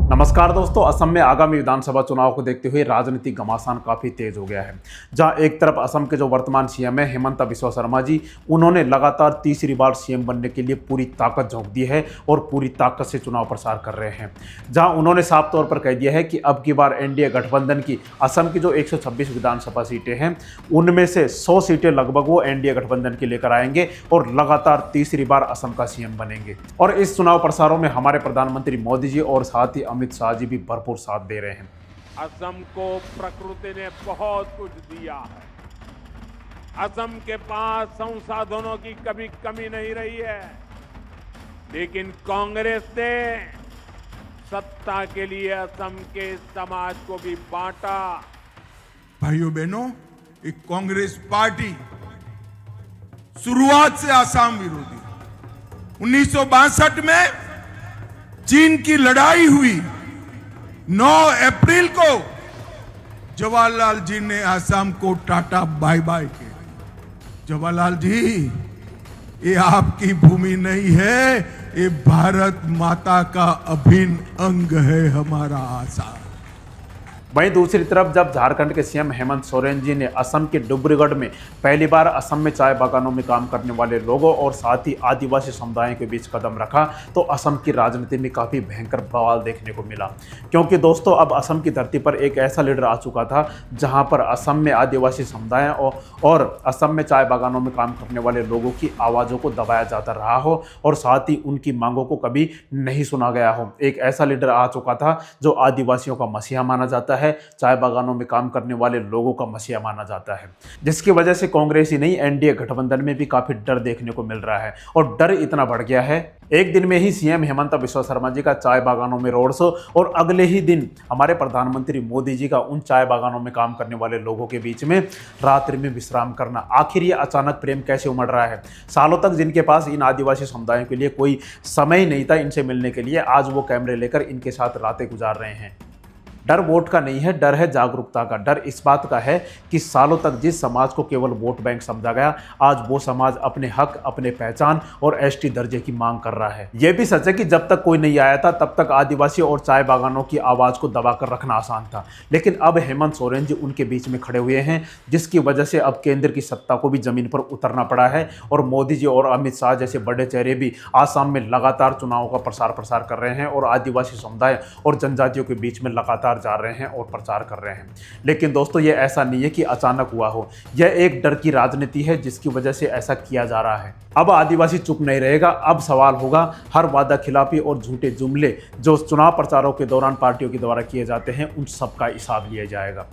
नमस्कार दोस्तों, असम में आगामी विधानसभा चुनाव को देखते हुए राजनीतिक घमासान काफी तेज हो गया है। जहां एक तरफ असम के जो वर्तमान सीएम है हेमंत बिस्वा शर्मा जी, उन्होंने लगातार तीसरी बार सीएम बनने के लिए पूरी ताकत झोंक दी है और पूरी ताकत से चुनाव प्रचार कर रहे हैं। जहां उन्होंने साफ तौर पर कह दिया है कि अब की बार एनडीए गठबंधन की असम की जो 126 विधानसभा सीटें हैं उनमें से 100 सीटें लगभग वो एनडीए गठबंधन के लेकर आएंगे और लगातार तीसरी बार असम का सीएम बनेंगे। और इस चुनाव प्रचारों में हमारे प्रधानमंत्री मोदी जी और साथ ही अमित शाह जी भी भरपूर साथ दे रहे हैं। असम को प्रकृति ने बहुत कुछ दिया है। असम के पास संसाधनों की कभी कमी नहीं रही है, लेकिन कांग्रेस ने सत्ता के लिए असम के समाज को भी बांटा। भाइयों बहनों, एक कांग्रेस पार्टी शुरुआत से आसाम विरोधी 1962 में चीन की लड़ाई हुई 9 अप्रैल को जवाहरलाल जी ने आसाम को टाटा बाय बाय किया। जवाहरलाल जी, ये आपकी भूमि नहीं है, ये भारत माता का अभिन्न अंग है हमारा आसाम। वहीं दूसरी तरफ जब झारखंड के सीएम हेमंत सोरेन जी ने असम के डिब्रूगढ़ में पहली बार असम में चाय बागानों में काम करने वाले लोगों और साथ ही आदिवासी समुदायों के बीच कदम रखा तो असम की राजनीति में काफ़ी भयंकर बवाल देखने को मिला। क्योंकि दोस्तों, अब असम की धरती पर एक ऐसा लीडर आ चुका था जहां पर असम में आदिवासी समुदाय और असम में चाय बागानों में काम करने वाले लोगों की आवाज़ों को दबाया जाता रहा हो और साथ ही उनकी मांगों को कभी नहीं सुना गया हो। एक ऐसा लीडर आ चुका था जो आदिवासियों का मसीहा माना जाता है, चाय बागानों में काम करने वाले लोगों का मसीहा माना जाता है, जिसकी वजह से कांग्रेस ही नहीं एनडीए गठबंधन में भी काफी डर देखने को मिल रहा है। और डर इतना बढ़ गया है, एक दिन में ही सीएम हेमंत बिस्वा शर्मा जी का चाय बागानों में रोड शो और अगले ही दिन हमारे प्रधानमंत्री मोदी जी का उन चाय बागानों में काम करने वाले लोगों के बीच में रात्रि में विश्राम करना। आखिर ये अचानक प्रेम कैसे उमड़ रहा है? सालों तक जिनके पास इन आदिवासी समुदायों के लिए कोई समय नहीं था इनसे मिलने के लिए, आज वो कैमरे लेकर इनके साथ रातें गुजार रहे हैं। डर वोट का नहीं है, डर है जागरूकता का। डर इस बात का है कि सालों तक जिस समाज को केवल वोट बैंक समझा गया, आज वो समाज अपने हक, अपने पहचान और एसटी दर्जे की मांग कर रहा है। यह भी सच है कि जब तक कोई नहीं आया था तब तक आदिवासी और चाय बागानों की आवाज को दबाकर रखना आसान था, लेकिन अब हेमंत सोरेन जी उनके बीच में खड़े हुए हैं, जिसकी वजह से अब केंद्र की सत्ता को भी जमीन पर उतरना पड़ा है। और मोदी जी और अमित शाह जैसे बड़े चेहरे भी आसाम में लगातार चुनावों का प्रसार कर रहे हैं और आदिवासी समुदाय और जनजातियों के बीच में लगातार जा रहे हैं और प्रचार कर रहे हैं। लेकिन दोस्तों, यह ऐसा नहीं है कि अचानक हुआ हो, यह एक डर की राजनीति है जिसकी वजह से ऐसा किया जा रहा है। अब आदिवासी चुप नहीं रहेगा। अब सवाल होगा हर वादा खिलाफी और झूठे जुमले जो चुनाव प्रचारों के दौरान पार्टियों के द्वारा किए जाते हैं, उन सब का हिसाब लिया जाएगा।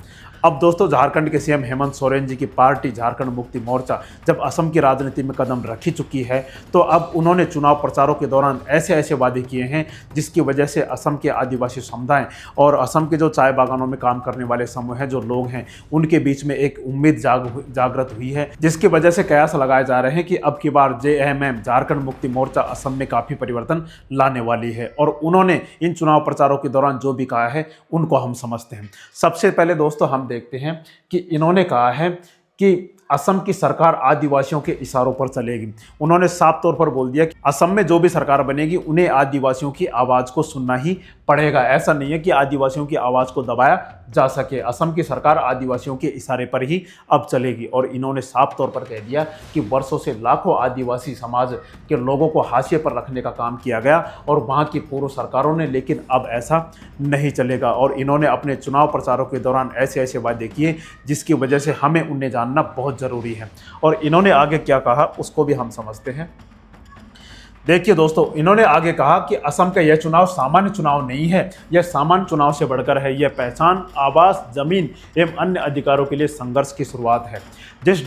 अब दोस्तों, झारखंड के सीएम हेमंत सोरेन जी की पार्टी झारखंड मुक्ति मोर्चा जब असम की राजनीति में कदम रख ही चुकी है, तो अब उन्होंने चुनाव प्रचारों के दौरान ऐसे वादे किए हैं जिसकी वजह से असम के आदिवासी समुदाय और असम के जो चाय बागानों में काम करने वाले समूह हैं, जो लोग हैं, उनके बीच में एक उम्मीद जागृत हुई है, जिसकी वजह से कयास लगाए जा रहे हैं कि अब की बार जेएमएम झारखंड मुक्ति मोर्चा असम में काफ़ी परिवर्तन लाने वाली है। और उन्होंने इन चुनाव प्रचारों के दौरान जो भी कहा है उनको हम समझते हैं। सबसे पहले दोस्तों, हम देखते हैं कि इन्होंने कहा है कि असम की सरकार आदिवासियों के इशारों पर चलेगी। उन्होंने साफ तौर पर बोल दिया कि असम में जो भी सरकार बनेगी उन्हें आदिवासियों की आवाज़ को सुनना ही पड़ेगा। ऐसा नहीं है कि आदिवासियों की आवाज़ को दबाया जा सके। असम की सरकार आदिवासियों के इशारे पर ही अब चलेगी। और इन्होंने साफ तौर पर कह दिया कि वर्षों से लाखों आदिवासी समाज के लोगों को हाशिए पर रखने का काम किया गया और वहाँ की पूर्व सरकारों ने, लेकिन अब ऐसा नहीं चलेगा। और इन्होंने अपने चुनाव प्रचारों के दौरान ऐसे वादे किए जिसकी वजह से हमें उन्हें जानना बहुत ज़रूरी है। और इन्होंने आगे क्या कहा उसको भी हम समझते हैं। देखिए दोस्तों, इन्होंने आगे कहा कि असम का यह चुनाव सामान्य चुनाव नहीं है, यह सामान्य चुनाव से बढ़कर है। यह पहचान, आवास, जमीन एवं अन्य अधिकारों के लिए संघर्ष की शुरुआत है। जिस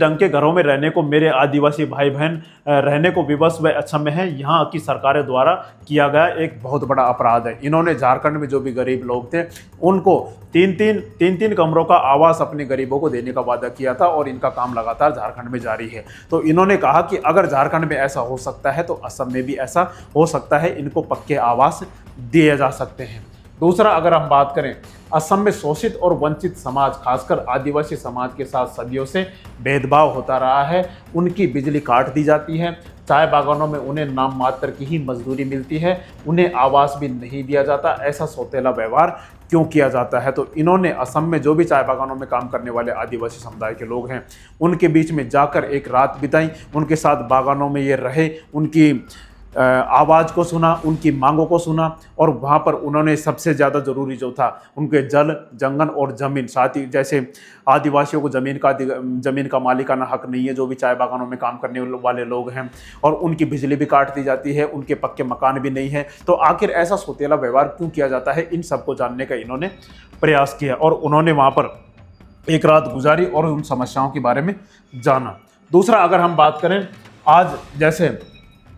ढंग के घरों में रहने को मेरे आदिवासी भाई बहन रहने को विवश व अक्षम हैं, यहाँ की सरकारों द्वारा किया गया एक बहुत बड़ा अपराध है। इन्होंने झारखंड में जो भी गरीब लोग थे उनको तीन कमरों का आवास अपने गरीबों को देने का वादा किया था और इनका काम लगातार झारखंड में जारी है। तो इन्होंने कहा कि अगर झारखंड में ऐसा हो सकता है तो असम में भी ऐसा हो सकता है, इनको पक्के आवास दिए जा सकते हैं। दूसरा, अगर हम बात करें, असम में शोषित और वंचित समाज, खासकर आदिवासी समाज के साथ सदियों से भेदभाव होता रहा है। उनकी बिजली काट दी जाती है, चाय बागानों में उन्हें नाम मात्र की ही मजदूरी मिलती है, उन्हें आवास भी नहीं दिया जाता। ऐसा सौतेला व्यवहार क्यों किया जाता है? तो इन्होंने असम में जो भी चाय बागानों में काम करने वाले आदिवासी समुदाय के लोग हैं उनके बीच में जाकर एक रात बिताई, उनके साथ बागानों में ये रहे, उनकी आवाज़ को सुना, उनकी मांगों को सुना, और वहाँ पर उन्होंने सबसे ज़्यादा ज़रूरी जो था उनके जल, जंगल और ज़मीन, साथ ही जैसे आदिवासियों को ज़मीन का मालिकाना हक नहीं है जो भी चाय बागानों में काम करने वाले लोग हैं, और उनकी बिजली भी काट दी जाती है, उनके पक्के मकान भी नहीं है। तो आखिर ऐसा सौतेला व्यवहार क्यों किया जाता है, इन सबको जानने का इन्होंने प्रयास किया और उन्होंने वहाँ पर एक रात गुजारी और उन समस्याओं के बारे में जाना। दूसरा, अगर हम बात करें आज, जैसे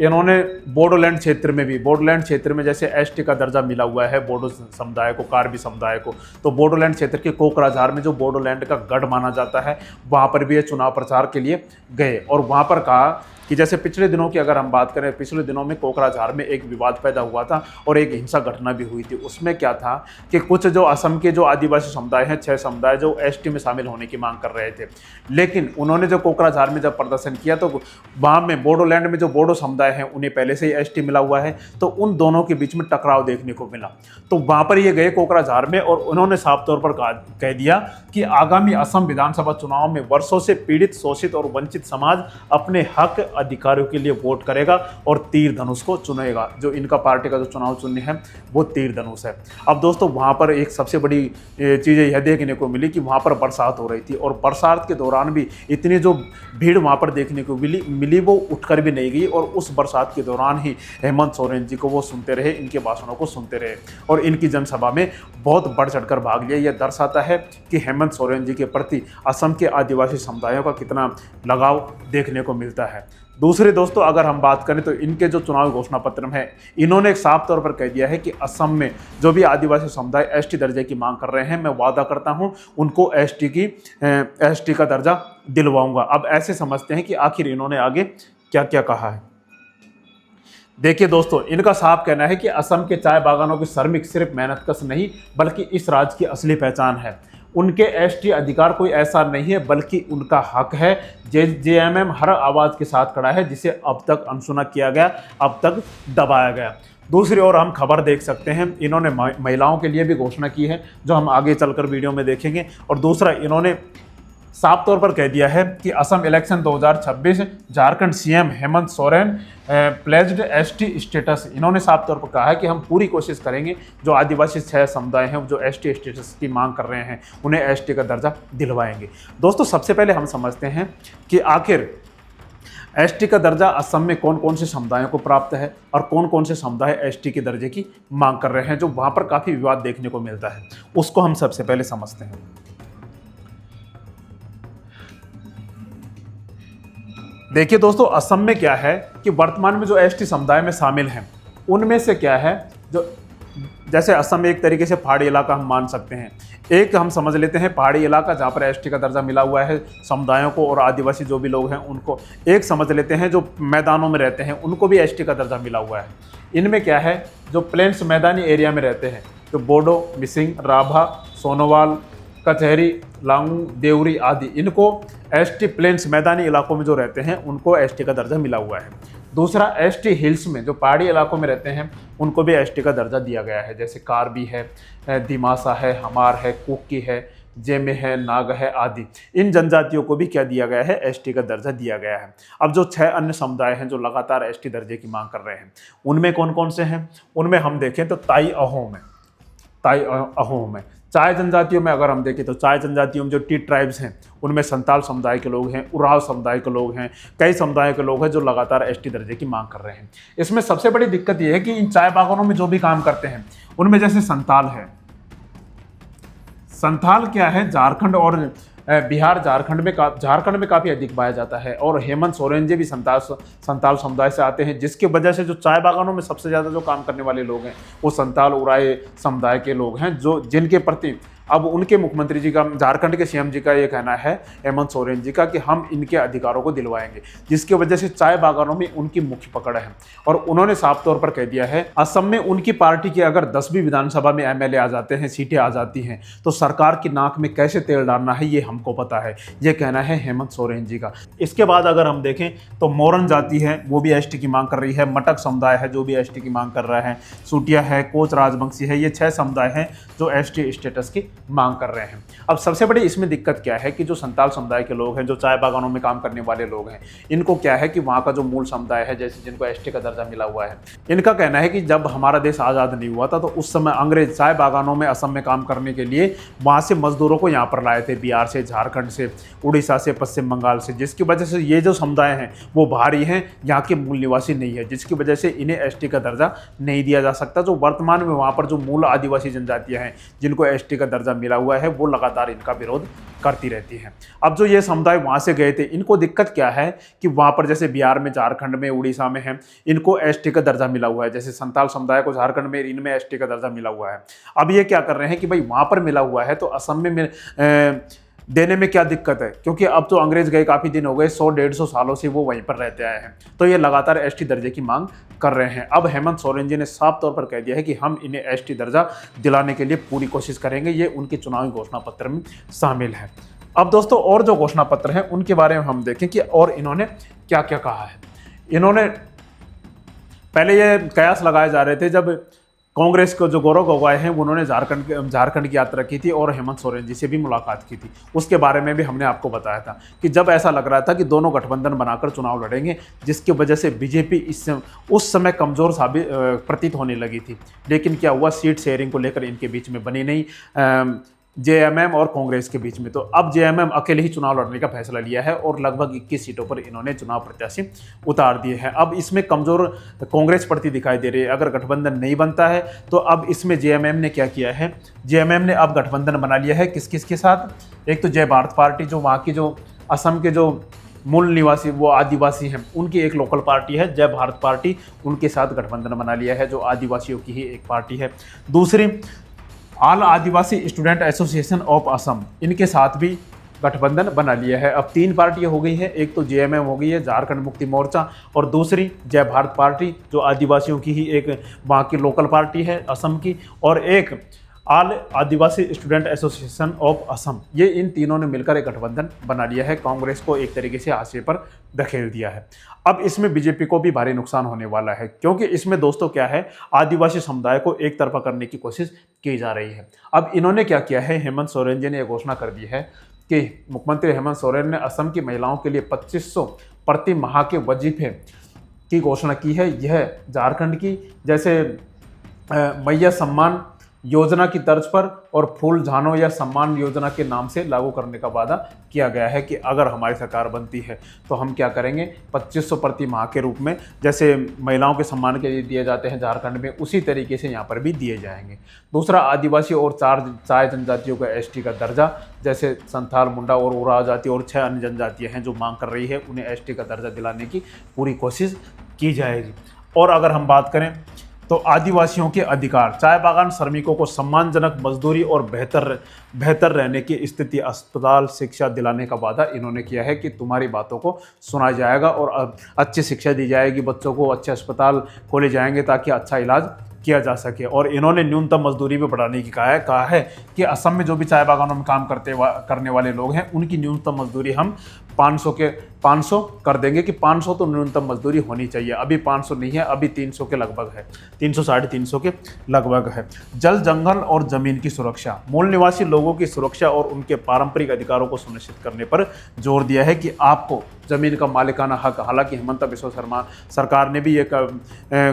इन्होंने बोडोलैंड क्षेत्र में जैसे एसटी का दर्जा मिला हुआ है बोडो समुदाय को, कार्बी समुदाय को, तो बोडोलैंड क्षेत्र के कोकराझार में जो बोडोलैंड का गढ़ माना जाता है वहाँ पर भी ये चुनाव प्रचार के लिए गए और वहाँ पर कहा कि जैसे पिछले दिनों की अगर हम बात करें, पिछले दिनों में कोकराझार में एक विवाद पैदा हुआ था और एक हिंसक घटना भी हुई थी। उसमें क्या था कि कुछ जो असम के जो आदिवासी समुदाय हैं, 6 समुदाय जो एसटी में शामिल होने की मांग कर रहे थे, लेकिन उन्होंने जो कोकराझार में जब प्रदर्शन किया तो वहाँ में बोडोलैंड में जो बोडो समुदाय हैं उन्हें पहले से ही एसटी मिला हुआ है, तो उन दोनों के बीच में टकराव देखने को मिला। तो वहाँ पर ये गए कोकराझार में और उन्होंने साफ तौर पर कह दिया कि आगामी असम विधानसभा चुनाव में वर्षों से पीड़ित, शोषित और वंचित समाज अपने हक अधिकारियों के लिए वोट करेगा और तीर धनुष को चुनेगा। जो इनका पार्टी का जो चुनाव चिन्ह है वो तीर धनुष है। अब दोस्तों वहाँ पर एक सबसे बड़ी चीज़ यह देखने को मिली कि वहाँ पर बरसात हो रही थी और बरसात के दौरान भी इतनी जो भीड़ वहाँ पर देखने को मिली वो उठकर भी नहीं गई और उस बरसात के दौरान ही हेमंत सोरेन जी को वो सुनते रहे, इनके भाषणों को सुनते रहे और इनकी जनसभा में बहुत बढ़ चढ़कर भाग लिया। यह दर्शाता है कि हेमंत सोरेन जी के प्रति असम के आदिवासी समुदायों का कितना लगाव देखने को मिलता है। दूसरे दोस्तों, अगर हम बात करें तो इनके जो चुनावी घोषणा पत्र में है, इन्होंने एक साफ तौर पर कह दिया है कि असम में जो भी आदिवासी समुदाय एसटी दर्जे की मांग कर रहे हैं, मैं वादा करता हूं उनको एसटी का दर्जा दिलवाऊंगा। अब ऐसे समझते हैं कि आखिर इन्होंने आगे क्या क्या कहा है। देखिए दोस्तों, इनका साफ कहना है कि असम के चाय बागानों की श्रमिक सिर्फ मेहनतकश नहीं बल्कि इस राज्य की असली पहचान है। उनके एसटी अधिकार कोई ऐसा नहीं है बल्कि उनका हक है। जेएमएम हर आवाज़ के साथ खड़ा है जिसे अब तक अनसुना किया गया, अब तक दबाया गया। दूसरी ओर हम खबर देख सकते हैं, इन्होंने महिलाओं के लिए भी घोषणा की है जो हम आगे चलकर वीडियो में देखेंगे। और दूसरा, इन्होंने साफ तौर पर कह दिया है कि Assam election 2026 Jharkhand CM Hemant Soren pledged ST status. इन्होंने साफ तौर पर कहा है कि हम पूरी कोशिश करेंगे जो आदिवासी 6 समुदाय हैं जो एसटी स्टेटस की मांग कर रहे हैं उन्हें एसटी का दर्जा दिलवाएंगे। दोस्तों, सबसे पहले हम समझते हैं कि आखिर एसटी का दर्जा असम में कौन कौन से समुदायों को प्राप्त है और कौन कौन से समुदाय एसटी के दर्जे की मांग कर रहे हैं, जो वहाँ पर काफ़ी विवाद देखने को मिलता है, उसको हम सबसे पहले समझते हैं। देखिए दोस्तों, असम में क्या है कि वर्तमान में जो एसटी समुदाय में शामिल हैं उनमें से क्या है, जो जैसे असम एक तरीके से पहाड़ी इलाका हम मान सकते हैं। एक हम समझ लेते हैं पहाड़ी इलाका जहाँ पर एसटी का दर्जा मिला हुआ है समुदायों को, और आदिवासी जो भी लोग हैं उनको एक समझ लेते हैं जो मैदानों में रहते हैं उनको भी एसटी का दर्जा मिला हुआ है। इनमें क्या है, जो प्लेन्स मैदानी एरिया में रहते हैं, तो बोडो, मिसिंग, राभा, सोनोवाल, कचहरी, लांगू, देवरी आदि, इनको एसटी प्लेन्स मैदानी इलाकों में जो रहते हैं उनको एसटी का दर्जा मिला हुआ है। दूसरा, एसटी हिल्स में जो पहाड़ी इलाकों में रहते हैं उनको भी एसटी का दर्जा दिया गया है, जैसे कार्बी है, दिमासा है, हमार है, कुकी है, जेमे है, नाग है आदि। इन जनजातियों को भी क्या दिया गया है, एसटी का दर्जा दिया गया है। अब जो 6 अन्य समुदाय हैं जो लगातार एसटी दर्जे की मांग कर रहे हैं उनमें कौन कौन से हैं, उनमें हम देखें तो ताई अहोम है। चाय जनजातियों में अगर हम देखें तो चाय जनजातियों में जो टी ट्राइब्स हैं उनमें संताल समुदाय के लोग हैं, उराव समुदाय के लोग हैं, कई समुदाय के लोग हैं जो लगातार एसटी दर्जे की मांग कर रहे हैं। इसमें सबसे बड़ी दिक्कत यह है कि इन चाय बागानों में जो भी काम करते हैं उनमें जैसे संताल है, संथाल क्या है, झारखंड और बिहार, झारखंड में काफ़ी अधिक पाया जाता है। और हेमंत सोरेन जी भी संताल समुदाय से आते हैं, जिसकी वजह से जो चाय बागानों में सबसे ज़्यादा जो काम करने वाले लोग हैं वो संताल उराय समुदाय के लोग हैं, जो जिनके प्रति अब उनके मुख्यमंत्री जी का, झारखंड के सीएम जी का ये कहना है, हेमंत सोरेन जी का, कि हम इनके अधिकारों को दिलवाएंगे, जिसकी वजह से चाय बागानों में उनकी मुख्य पकड़ है। और उन्होंने साफ तौर पर कह दिया है, असम में उनकी पार्टी के अगर 10वीं विधानसभा में एमएलए आ जाते हैं, सीटें आ जाती हैं, तो सरकार की नाक में कैसे तेल डालना है ये हमको पता है। ये कहना है हेमंत सोरेन जी का। इसके बाद अगर हम देखें तो मोरन जाति है, वो भी एसटी की मांग कर रही है, मटक समुदाय है जो भी एसटी की मांग कर रहा है, सूटिया है, कोच राजवंशी है, ये 6 समुदाय हैं जो एसटी स्टेटस की मांग कर रहे हैं। अब सबसे बड़ी इसमें दिक्कत क्या है कि जो संताल समुदाय के लोग हैं, जो चाय बागानों में काम करने वाले लोग हैं, इनको क्या है कि वहाँ का जो मूल समुदाय है, जैसे जिनको एसटी का दर्जा मिला हुआ है, इनका कहना है कि जब हमारा देश आज़ाद नहीं हुआ था तो उस समय अंग्रेज चाय बागानों में असम में काम करने के लिए वहाँ से मजदूरों को यहाँ पर लाए थे, बिहार से, झारखंड से, उड़ीसा से, पश्चिम बंगाल से, जिसकी वजह से ये जो समुदाय हैं वो बाहरी हैं, यहाँ के मूल निवासी नहीं है, जिसकी वजह से इन्हें एसटी का दर्जा नहीं दिया जा सकता। जो वर्तमान में वहाँ पर जो मूल आदिवासी जनजातियाँ हैं जिनको एसटी का दर्जा मिला हुआ है, वो लगातार इनका विरोध करती रहती हैं। अब जो ये समुदाय वहाँ से गए थे, इनको दिक्कत क्या है कि वहाँ पर जैसे बिहार में, झारखंड में, उड़ीसा में है, इनको एसटी का दर्जा मिला हुआ है। जैसे संताल समुदाय को झारखंड में, इनमें एसटी का दर्जा मिला हुआ है। अब ये क्या कर रहे हैं कि भाई वहाँ पर मिला हुआ है तो असम में देने में क्या दिक्कत है, क्योंकि अब तो अंग्रेज गए काफ़ी दिन हो गए, 100-150 सालों से वो वहीं पर रहते आए हैं, तो ये लगातार एसटी दर्जे की मांग कर रहे हैं। अब हेमंत सोरेन जी ने साफ तौर पर कह दिया है कि हम इन्हें एसटी दर्जा दिलाने के लिए पूरी कोशिश करेंगे। ये उनके चुनावी घोषणा पत्र में शामिल है। अब दोस्तों और जो घोषणा पत्र हैं उनके बारे में हम देखें कि और इन्होंने क्या क्या कहा है। इन्होंने पहले ये कयास लगाए जा रहे थे, जब कांग्रेस को जो गौरव गोगोई हैं उन्होंने झारखंड की यात्रा की थी और हेमंत सोरेन जी से भी मुलाकात की थी। उसके बारे में भी हमने आपको बताया था कि जब ऐसा लग रहा था कि दोनों गठबंधन बनाकर चुनाव लड़ेंगे, जिसकी वजह से बीजेपी उस समय कमज़ोर साबित प्रतीत होने लगी थी। लेकिन क्या हुआ, सीट शेयरिंग को लेकर इनके बीच में बनी नहीं जेएमएम और कांग्रेस के बीच में। तो अब जेएमएम अकेले ही चुनाव लड़ने का फैसला लिया है और लगभग 21 सीटों पर इन्होंने चुनाव प्रत्याशी उतार दिए हैं। अब इसमें कमज़ोर कांग्रेस पड़ती दिखाई दे रही है। अगर गठबंधन नहीं बनता है तो अब इसमें जेएमएम ने क्या किया है, जेएमएम ने अब गठबंधन बना लिया है किस किस के साथ। एक तो जय भारत पार्टी, जो वहाँ की जो असम के जो मूल निवासी वो आदिवासी हैं, उनकी एक लोकल पार्टी है जय भारत पार्टी, उनके साथ गठबंधन बना लिया है, जो आदिवासियों की ही एक पार्टी है। दूसरी all Adivasi student association of Assam, इनके साथ भी गठबंधन बना लिया है। अब 3 पार्टियां हो गई हैं, एक तो जेएमएम हो गई है, झारखंड मुक्ति मोर्चा, और दूसरी जय भारत पार्टी जो आदिवासियों की ही एक वहाँ की लोकल पार्टी है असम की, और एक all Adivasi student association of Assam. ये इन तीनों ने मिलकर एक गठबंधन बना लिया है, कांग्रेस को एक तरीके से हाशिए पर धकेल दिया है। अब इसमें बीजेपी को भी भारी नुकसान होने वाला है, क्योंकि इसमें दोस्तों क्या है, आदिवासी समुदाय को एक तरफा करने की कोशिश की जा रही है। अब इन्होंने क्या किया है, हेमंत सोरेन जी ने घोषणा कर दी है कि मुख्यमंत्री हेमंत सोरेन ने असम की महिलाओं के लिए 2500 प्रति माह के वजीफे की घोषणा की है। यह झारखंड की जैसे मैया सम्मान योजना की तर्ज पर और फूल झानो या सम्मान योजना के नाम से लागू करने का वादा किया गया है कि अगर हमारी सरकार बनती है तो हम क्या करेंगे, 2500 प्रति माह के रूप में जैसे महिलाओं के सम्मान के लिए दिए जाते हैं झारखंड में, उसी तरीके से यहाँ पर भी दिए जाएंगे। दूसरा, आदिवासी और 4 चाय जनजातियों का एसटी का दर्जा, जैसे संथाल, मुंडा और उराव जाति और 6 अन्य जनजातियाँ हैं जो मांग कर रही है, उन्हें एसटी का दर्जा दिलाने की पूरी कोशिश की जाएगी। और अगर हम बात करें तो आदिवासियों के अधिकार, चाय बागान श्रमिकों को सम्मानजनक मजदूरी और बेहतर रहने की स्थिति, अस्पताल, शिक्षा दिलाने का वादा इन्होंने किया है कि तुम्हारी बातों को सुना जाएगा और अच्छी शिक्षा दी जाएगी, बच्चों को अच्छे अस्पताल खोले जाएंगे ताकि अच्छा इलाज किया जा सके। और इन्होंने न्यूनतम मजदूरी भी बढ़ाने की कहा है कि असम में जो भी चाय बागानों में काम करने वाले लोग हैं उनकी न्यूनतम मजदूरी हम 500 कर देंगे, कि 500 तो न्यूनतम मजदूरी होनी चाहिए। अभी 500 नहीं है, अभी 300 के लगभग है, 300 साढ़े 300 के लगभग है। जल, जंगल और जमीन की सुरक्षा, मूल निवासी लोगों की सुरक्षा और उनके पारंपरिक अधिकारों को सुनिश्चित करने पर जोर दिया है कि आपको जमीन का मालिकाना हक, हालांकि हेमंत बिस्वा शर्मा सरकार ने भी ये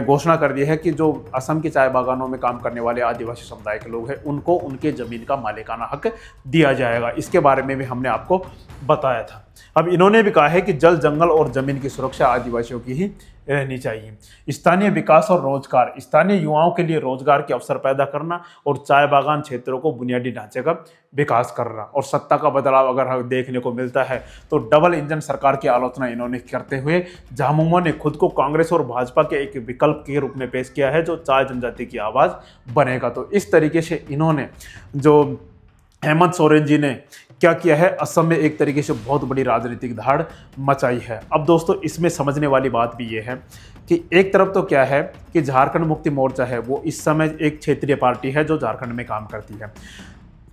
घोषणा कर दी है कि जो असम के चाय बागानों में काम करने वाले आदिवासी समुदाय के लोग हैं उनको उनके जमीन का मालिकाना हक दिया जाएगा। इसके बारे में भी हमने आपको बताया था। अब इन्होंने भी कहा है कि जल, जंगल और जमीन की सुरक्षा आदिवासियों की ही रहनी चाहिए। स्थानीय विकास और रोजगार, स्थानीय युवाओं के लिए रोजगार के अवसर पैदा करना और चाय बागान क्षेत्रों को बुनियादी ढांचे का विकास करना। और सत्ता का बदलाव अगर देखने को मिलता है तो डबल इंजन सरकार की आलोचना इन्होंने करते हुए झामुमो ने खुद को कांग्रेस और भाजपा के एक विकल्प के रूप में पेश किया है जो चाय जनजाति की आवाज़ बनेगा। तो इस तरीके से इन्होंने जो हेमंत सोरेन जी ने क्या किया है, असम में एक तरीके से बहुत बड़ी राजनीतिक धाड़ मचाई है। अब दोस्तों इसमें समझने वाली बात भी ये है कि एक तरफ तो क्या है कि झारखंड मुक्ति मोर्चा है वो इस समय एक क्षेत्रीय पार्टी है जो झारखंड में काम करती है।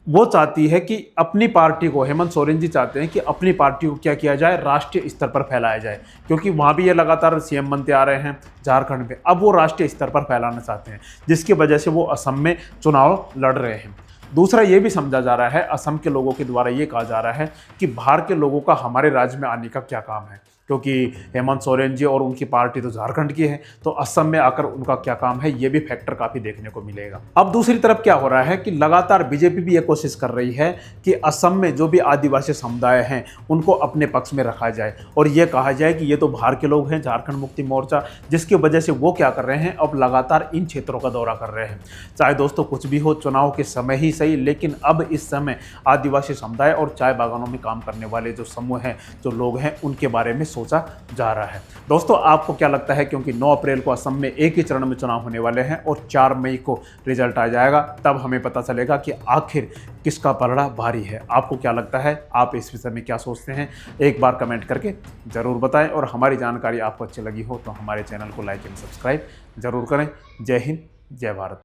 वो चाहती है कि अपनी पार्टी को, हेमंत सोरेन जी चाहते हैं कि अपनी पार्टी को क्या किया जाए, राष्ट्रीय स्तर पर फैलाया जाए, क्योंकि वहाँ भी ये लगातार सीएम बनते आ रहे हैं झारखंड में। अब वो राष्ट्रीय स्तर पर फैलाना चाहते हैं, जिसकी वजह से वो असम में चुनाव लड़ रहे हैं। दूसरा ये भी समझा जा रहा है, असम के लोगों के द्वारा ये कहा जा रहा है कि बाहर के लोगों का हमारे राज्य में आने का क्या काम है, क्योंकि हेमंत सोरेन जी और उनकी पार्टी तो झारखंड की है, तो असम में आकर उनका क्या काम है, ये भी फैक्टर काफी देखने को मिलेगा। अब दूसरी तरफ क्या हो रहा है कि लगातार बीजेपी भी ये कोशिश कर रही है कि असम में जो भी आदिवासी समुदाय हैं उनको अपने पक्ष में रखा जाए और ये कहा जाए कि ये तो बाहर के लोग हैं, झारखंड मुक्ति मोर्चा, जिसकी वजह से वो क्या कर रहे हैं, अब लगातार इन क्षेत्रों का दौरा कर रहे हैं। चाहे दोस्तों कुछ भी हो, चुनाव के समय ही सही, लेकिन अब इस समय आदिवासी समुदाय और चाय बागानों में काम करने वाले जो समूह हैं, जो लोग हैं, उनके बारे में सोचा जा रहा है। दोस्तों आपको क्या लगता है, क्योंकि 9 अप्रैल को असम में एक ही चरण में चुनाव होने वाले हैं और 4 मई को रिजल्ट आ जाएगा, तब हमें पता चलेगा कि आखिर किसका पलड़ा भारी है। आपको क्या लगता है, आप इस विषय में क्या सोचते हैं, एक बार कमेंट करके जरूर बताएं। और हमारी जानकारी आपको अच्छी लगी हो तो हमारे चैनल को लाइक एंड सब्सक्राइब जरूर करें। जय हिंद, जय भारत।